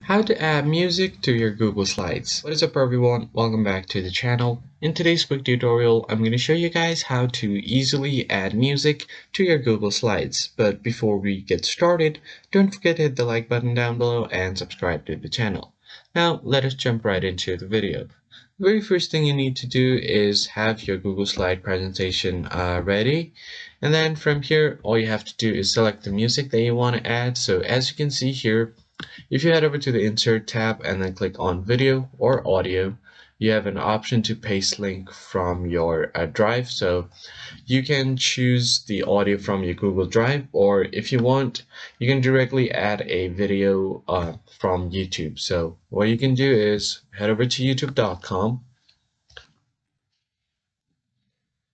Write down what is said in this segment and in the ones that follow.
How to add music to your Google Slides. What is up everyone, welcome back to the channel. In today's quick tutorial, I'm going to show you guys how to easily add music to your Google Slides. But before we get started, don't forget to hit the like button down below and subscribe to the channel. Now let us jump right into the video. The very first thing you need to do is have your Google Slide presentation ready. And then from here, all you have to do is select the music that you want to add. So as you can see here, if you head over to the Insert tab and then click on Video or Audio, you have an option to paste link from your drive. So you can choose the audio from your Google Drive, or if you want, you can directly add a video from YouTube. So what you can do is head over to youtube.com.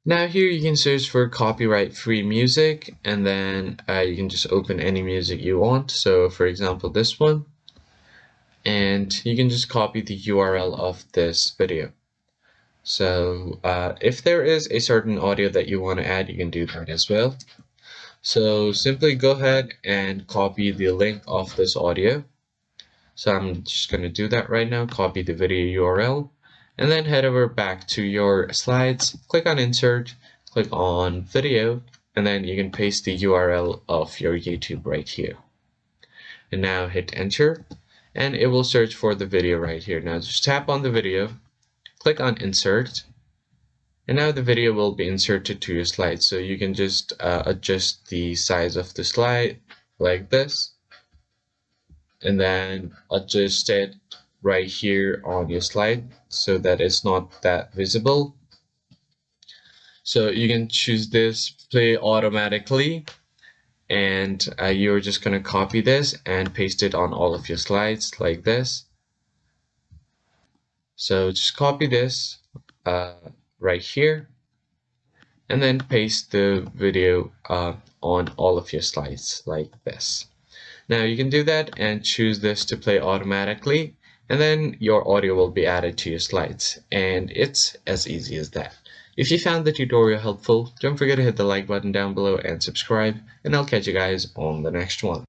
Now here you can search for copyright-free music, and then you can just open any music you want. So for example, this one, and you can just copy the URL of this video. So if there is a certain audio that you want to add, you can do that as well. So simply go ahead and copy the link of this audio. So I'm just going to do that right now, copy the video URL. And then head over back to your slides, click on Insert, click on Video, and then you can paste the URL of your YouTube right here. And now hit Enter, and it will search for the video right here. Now just tap on the video, click on Insert, and now the video will be inserted to your slide. So you can just adjust the size of the slide like this, and then adjust it right here on your slide so that it's not that visible. So you can choose this play automatically, and you're just going to copy this and paste it on all of your slides like this. So just copy this right here and then paste the video on all of your slides like this. Now you can do that and choose this to play automatically, and then your audio will be added to your slides, and it's as easy as that. If you found the tutorial helpful, don't forget to hit the like button down below and subscribe, and I'll catch you guys on the next one.